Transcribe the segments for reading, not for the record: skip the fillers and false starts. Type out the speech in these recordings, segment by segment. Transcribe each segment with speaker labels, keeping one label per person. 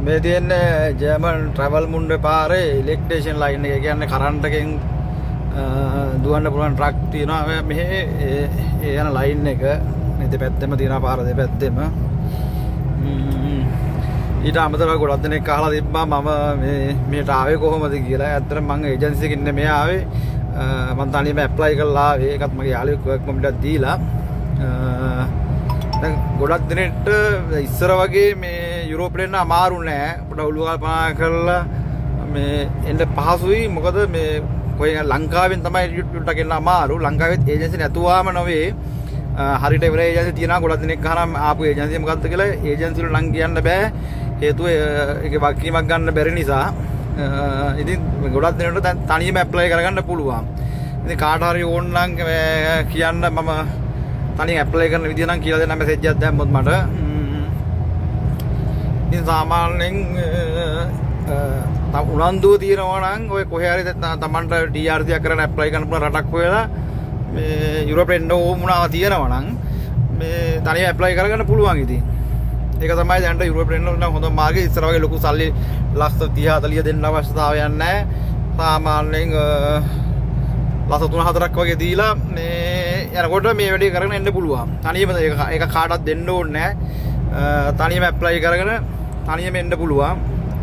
Speaker 1: මේ තියෙන්නේ German travel මුන්ඩේ පාරේ ඉලෙක්ට්‍රිෂියන් ලයින් එක. කියන්නේ කරන්ට් එකෙන් දුවන්න පුළුවන් ට්‍රක් තියෙනවා මෙහි. ඒ යන ලයින් එක මේ දෙපැත්තෙම තියෙනවා, පාර දෙපැත්තෙම. ඊට අමතරව ගොඩක් දෙනෙක් අහලා තිබ්බා මම මේට ආවේ කොහොමද කියලා. ඇත්තටම මම ඒජන්සි එකකින් නෙමෙයි ආවේ. මම තනියම ඇප්ලයි කරලා ආවේ. ඒකත් මගේ යාළුවෙක් වර්ක් පර්මිට් එකක් දීලා. දැන් ගොඩක් දෙනෙක්ට ඉස්සර වගේ මේ යුරෝපෙට එන්න අමාරු නෑ. පොඩ ඔළුව කල්පනා කරලා මේ එන්න පහසුයි. මොකද මේ කොයි ලංකාවෙන් තමයි යුරෝපට එන්න අමාරු. ලංකාවෙත් ඒජන්සි නැතුවාම නෙවෙයි. හරියට ඉවර ඒජන්සි තියනවා. ගොඩක් දෙනෙක් අහනවා ආපු ඒජන්සිය මොකක්ද කියලා. ඒජන්සි වල නම් කියන්න බෑ. හේතුව ඒකේ වගකීමක් ගන්න බැරි නිසා. ඉතින් ගොඩක් දෙනෙක්ට දැන් තනියම ඇප්ලයි කරගන්න පුළුවන්. ඉතින් කාට හරි ඕන නම් කියන්න මම තනියෙන් ඇප්ලයි කරන විදිය නම් කියලා දෙන්න මැසේජ් එකක් දැම්මොත් මට. ඉතින් සාමාන්‍යයෙන් උනන්දුව තියෙනවා නම් ඔය කොහේ හරි තමන්ට DRC එකක් කරන්න ඇප්ලයි කරන්න පුළුවන් රටක් හොයලා මේ යුරෝපෙට එන්න ඕම වුණා තියෙනවා නම් මේ තනියම ඇප්ලයි කරගන්න පුළුවන්. ඉතින් ඒක තමයි දැනට යුරෝපෙට එන්න නම් හොඳ මාර්ගය. ඉස්සර වගේ ලොකු සල්ලි ලක්ෂ 30 40 දෙන්න අවශ්‍යතාවයක් නැහැ. සාමාන්‍යයෙන් ලක්ෂ 3-4ක් වගේ දීලා මේ යනකොට මේ වැඩේ කරගෙන එන්න පුළුවන්. තනියම ඒක කාටවත් දෙන්න ඕනේ නැහැ. තනියම ඇප්ලයි කරගෙන තනියම එන්න පුළුවන්.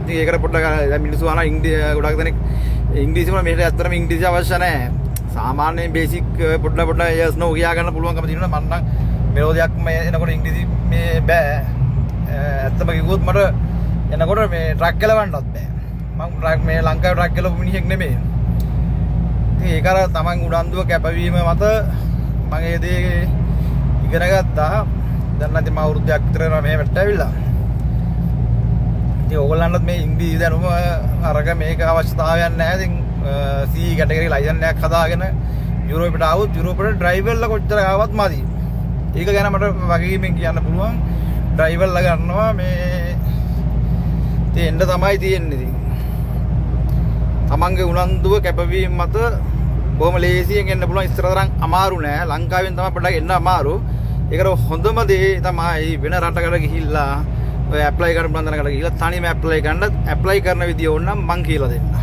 Speaker 1: ඉතින් ඒකට පොඩ්ඩක් දැන් මිනිස්සු අහන ගොඩක් දෙනෙක් ඉංග්‍රීසි වල මෙහෙට ඇත්තටම ඉංග්‍රීසි අවශ්‍ය නැහැ. සාමාන්‍යයෙන් බේසික් පොඩ්ඩක් yes no කියා ගන්න පුළුවන්කම තියෙනවා. මම නම් මෙලෝදියක් මේ එනකොට ඉංග්‍රීසි මේ බෑ. ඇත්තම කිව්වොත් මට එනකොට මේ ට්‍රක් ගලවන්නත් බෑ. මම ට්‍රක් මේ ලංකාවේ ට්‍රක් ගලවපු මිනිහෙක් නෙමෙයි. ඉතින් ඒක අර තමන් උනන්දුව කැපවීම මත මම ඒ දේ ඉගෙන ගත්තා. දැන් නැති මම අවුරුද්දක් විතර යනවා මෙහෙට ඇවිල්ලා. ඉතින් ඕගොල්ලන්ටත් මේ ඉංග්‍රීසි දැනුම අරග මේක අවශ්‍යතාවයක් නැහැ. ඉතින් C කැටගරි ලයිසන් එකක් හදාගෙන යුරෝපෙට ආවොත් යුරෝපෙට ඩ්‍රයිවර්ලා කොච්චර ආවත් මදි. ඒක ගැන මට වගකීමෙන් කියන්න පුළුවන්. ඩ්‍රයිවර්ලා ගන්නවා මේ තියෙන්න තමයි තියෙන්නේ. ඉතින් තමන්ගේ උනන්දුව කැපවීම මත බොහොම ලේසියෙන් එන්න පුළුවන්. ඉස්සර තරම් අමාරු නෑ. ලංකාවෙන් තමයි පොඩ්ඩක් එන්න අමාරු. ඒකට හොඳම දේ තමයි වෙන රටකට ගිහිල්ලා ඔය ඇප්ලයි කරන බඳනකට ගිහිල්ලා තනියම ඇප්ලයි කරන්න. ඇප්ලයි කරන විදිය ඕන නම් මං කියලා දෙන්නම්.